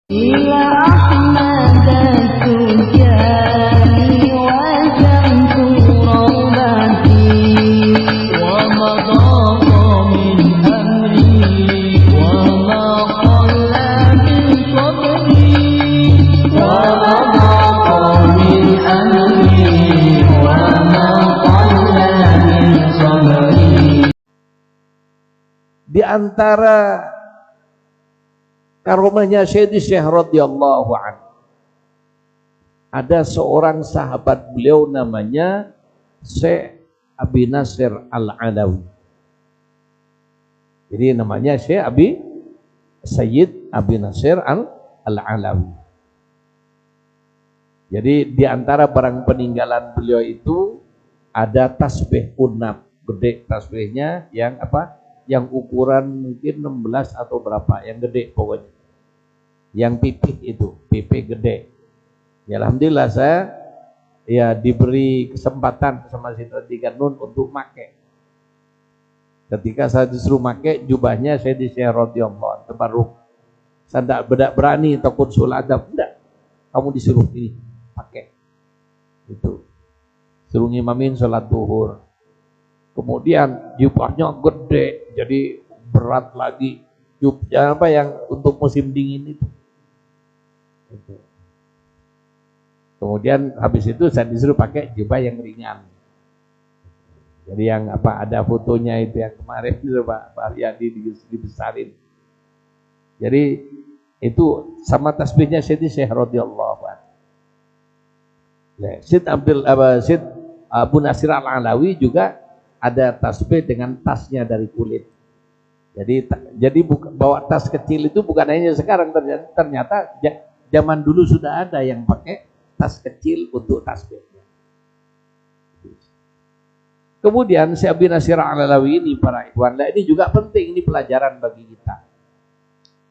Di antara karomahnya Syekh radhiyallahu anhu, ada seorang sahabat beliau namanya Syekh Abi Nasir Al-Alawi. Jadi namanya Syekh Sayyid Abi Nasir Al-Alawi. Jadi di antara barang peninggalan beliau itu ada tasbih kunab, gede tasbihnya yang apa? Yang ukuran mungkin 16 atau berapa, yang gede pokoknya. Yang pipih itu, pipih gede. Ya alhamdulillah saya ya diberi kesempatan sama Siti Ganun untuk make. Ketika saya disuruh make jubahnya, saya disuruh radhiyallahu tabarruk. Saya tidak berani takut sholat adab, enggak. Kamu disuruh ini pakai. Itu. Suruh ngimamin sholat duhur. Kemudian jubahnya gede, jadi berat lagi. Jubah apa yang untuk musim dingin itu. Kemudian habis itu saya disuruh pakai jubah yang ringan. Jadi yang apa ada fotonya itu yang kemarin itu Pak Haryadi dibesarin. Jadi itu sama tasbihnya Syekh radhiyallahu anhu. Syekh Abu Nasir Al-Alawi juga ada tasbih dengan tasnya dari kulit. Jadi bawa tas kecil itu bukan hanya sekarang, ternyata zaman dulu sudah ada yang pakai tas kecil untuk tasbihnya. Kemudian Syekh Abi Nasir Al-Alawi ini para ikhwan, ini juga penting, ini pelajaran bagi kita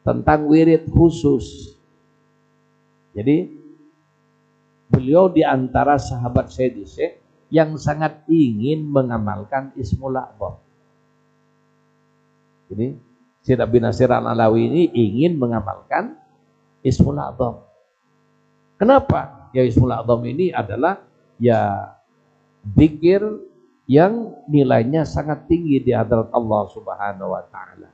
tentang wirid khusus. Jadi beliau di antara sahabat Syekh yang sangat ingin mengamalkan Ismul A'zam. Jadi Syekh Abi Nasir Al-Alawi ini ingin mengamalkan Ismul A'zam. Kenapa? Ya Ismul A'zam ini adalah ya zikir yang nilainya sangat tinggi di hadirat Allah Subhanahu wa taala.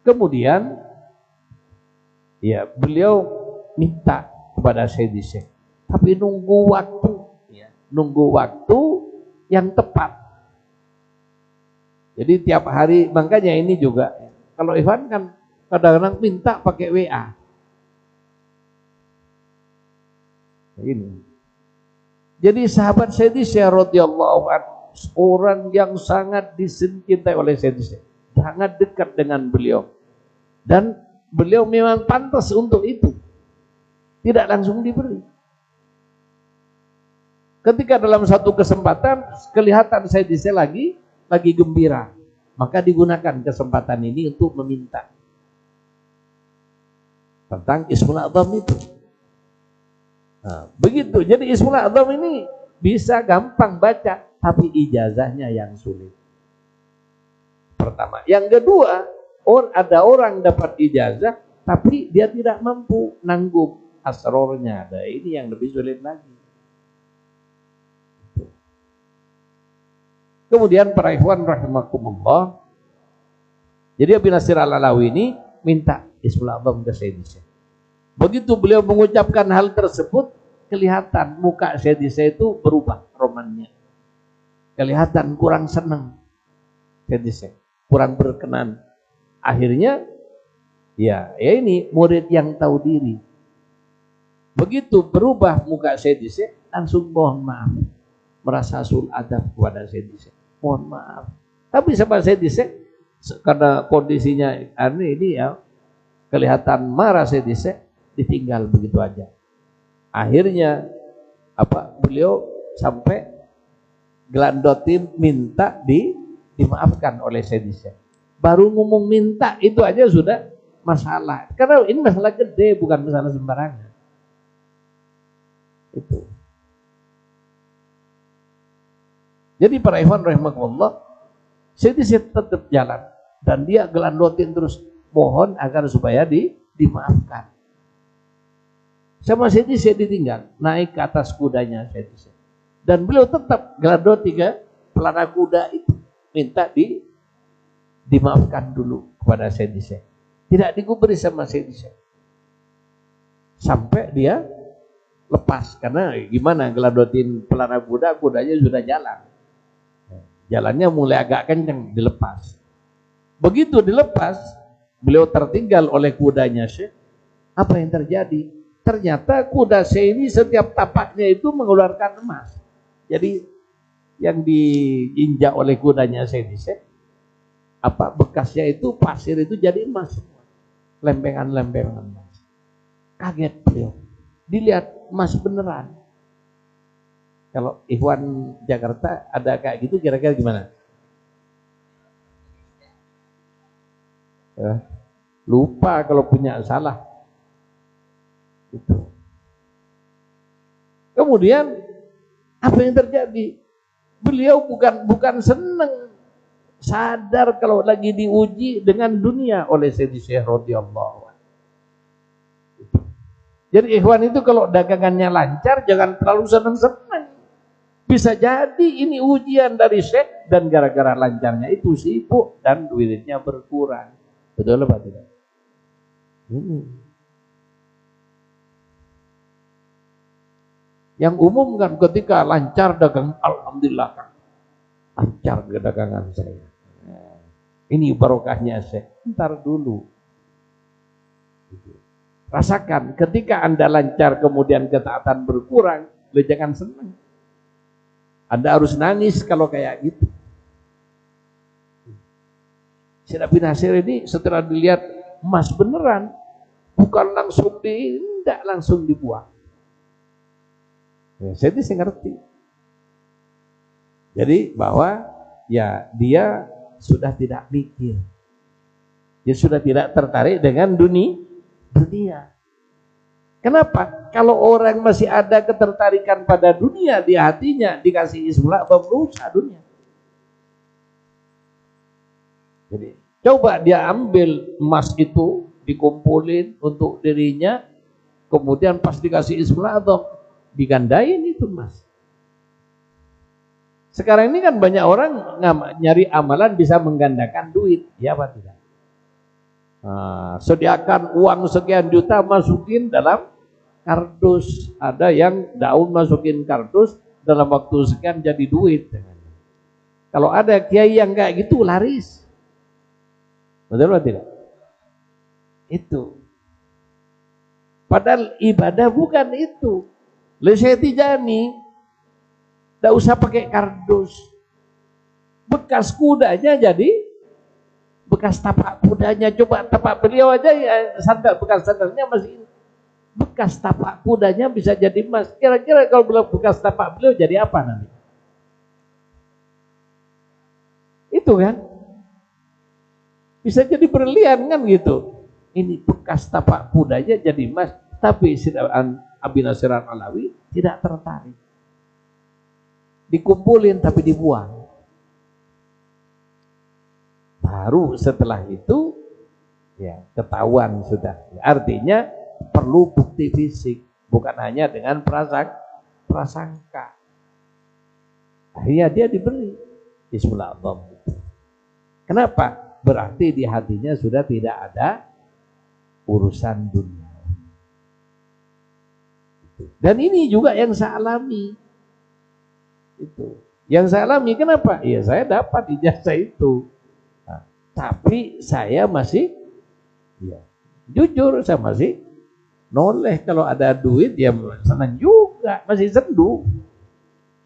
Kemudian ya beliau minta kepada Syekh, tapi nunggu waktu yang tepat. Jadi tiap hari, makanya ini juga kalau Ivan kan kadang-kadang minta pakai WA. Ini. Jadi sahabat Syekh radhiyallahu anhu, orang yang sangat dicintai oleh Syekh, sangat dekat dengan beliau. Dan beliau memang pantas untuk itu. Tidak langsung diberi. Ketika dalam satu kesempatan kelihatan Syekh lagi gembira, maka digunakan kesempatan ini untuk meminta tentang Ismul A'zam itu. Nah, begitu. Jadi Ismul A'zam ini bisa gampang baca, tapi ijazahnya yang sulit. Pertama. Yang kedua, ada orang dapat ijazah, tapi dia tidak mampu nanggung asrornya. Nah, ini yang lebih sulit lagi. Kemudian para ikhwan rahimakumullah, jadi Abi Nasir Al-Alawi ini minta Ismul A'zam ke Syekh. Begitu beliau mengucapkan hal tersebut, kelihatan muka Syekh itu berubah romannya. Kelihatan kurang senang Syekh, kurang berkenan. Akhirnya ya ini murid yang tahu diri. Begitu berubah muka Syekh, langsung mohon maaf. Merasa sul adab kepada Syekh. Mohon maaf. Tapi sama Syekh karena kondisinya ini ya kelihatan marah Syekh, ditinggal begitu aja. Akhirnya beliau sampai gelandotin minta dimaafkan oleh Syekh. Baru ngomong minta itu aja sudah masalah. Karena ini masalah gede, bukan masalah sembarangan. Itu. Jadi para ikhwan rahimakumullah, Syekh tetap jalan dan dia gelandotin terus mohon agar supaya dimaafkan. Sama Sayyidi Syekh ditinggal, naik ke atas kudanya Sayyidi Syekh. Dan beliau tetap geladoti ke pelana kuda itu, minta dimaafkan dulu kepada Sayyidi Syekh. Tidak digubris sama Sayyidi Syekh. Sampai dia lepas, karena gimana geladotin pelana kuda, kudanya sudah jalan. Jalannya mulai agak kencang, dilepas. Begitu dilepas, beliau tertinggal oleh kudanya Syekh. Apa yang terjadi? Ternyata kuda Syekh ini setiap tapaknya itu mengeluarkan emas. Jadi yang diinjak oleh kudanya Syekh, bekasnya itu pasir itu jadi emas semua. Lempengan-lempengan emas. Kaget beliau. Dilihat emas beneran. Kalau Ikhwan Jakarta ada kayak gitu kira-kira gimana? Lupa kalau punya salah. Itu. Kemudian apa yang terjadi? Beliau bukan senang, sadar kalau lagi diuji dengan dunia oleh Sayyidi Syekh radhiyallahu anhu. Jadi ikhwan itu kalau dagangannya lancar jangan terlalu senang-senang. Bisa jadi ini ujian dari Syekh dan gara-gara lancarnya itu sibuk dan duitnya berkurang. Betul apa tidak? Ini. Yang umum kan ketika lancar dagang, alhamdulillah kan. Lancar dagangan saya. Ini barokahnya Syekh. Ntar dulu. Rasakan ketika Anda lancar kemudian ketaatan berkurang, jangan senang. Anda harus nangis kalau kayak gitu. Syekh bin Nasir ini setelah dilihat emas beneran, bukan langsung tidak langsung dibuang. Ya, saya ngerti. Jadi bahwa ya dia sudah tidak mikir. Dia sudah tidak tertarik dengan dunia. Kenapa? Kalau orang masih ada ketertarikan pada dunia di hatinya, dikasih Ismul A'zam rusak dunia. Jadi coba dia ambil emas itu, dikumpulin untuk dirinya, kemudian pas dikasih Ismul A'zam digandain itu emas. Sekarang ini kan banyak orang nyari amalan bisa menggandakan duit, ya apa tidak? Sediakan uang sekian juta masukin dalam kardus, ada yang daun masukin kardus dalam waktu sekian jadi duit. Kalau ada kiai yang kayak gitu laris, betul atau tidak? Itu. Padahal ibadah bukan itu. Syekh Tijani tidak usah pakai kardus, bekas kudanya jadi bekas tapak kudanya. Coba tapak beliau aja ya, sandal bekas sandalnya masih bekas tapak kudanya bisa jadi emas. Kira-kira kalau beliau bekas tapak beliau jadi apa nanti? Itu kan bisa jadi berlian kan gitu. Ini bekas tapak kudanya jadi emas, tapi Abi Nasir Al-Alawi tidak tertarik. Dikumpulin tapi dibuang. Baru setelah itu ya ketahuan sudah. Artinya perlu bukti fisik, bukan hanya dengan prasangka. Akhirnya dia diberi Ismul A'zam. Kenapa? Berarti di hatinya sudah tidak ada urusan dunia. Dan ini juga yang saya alami. Itu. Yang saya alami kenapa? Ya saya dapat ijazah itu. Nah, tapi saya masih jujur saya masih noleh kalau ada duit ya senang juga, masih sendu.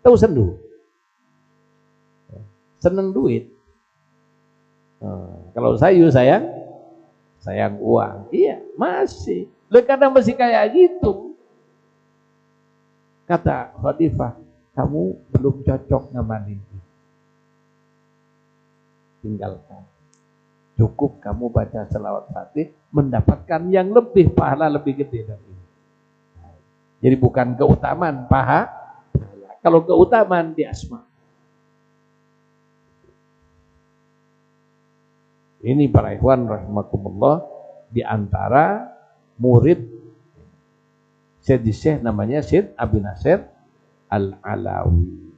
Tahu sendu? Senang duit. Kalau sayang uang. Iya, masih. Kadang masih kayak gitu. Kata Khalifah, kamu belum cocok ngamanin ini. Tinggalkan. Cukup kamu baca selawat Fatih, mendapatkan yang lebih pahala lebih gede dari ini. Jadi bukan keutamaan pahala. Kalau keutamaan di asma. Ini para ikhwan rahimakumullah, di antara murid Syekh namanya Syekh Abi Nasir Al-Alawi.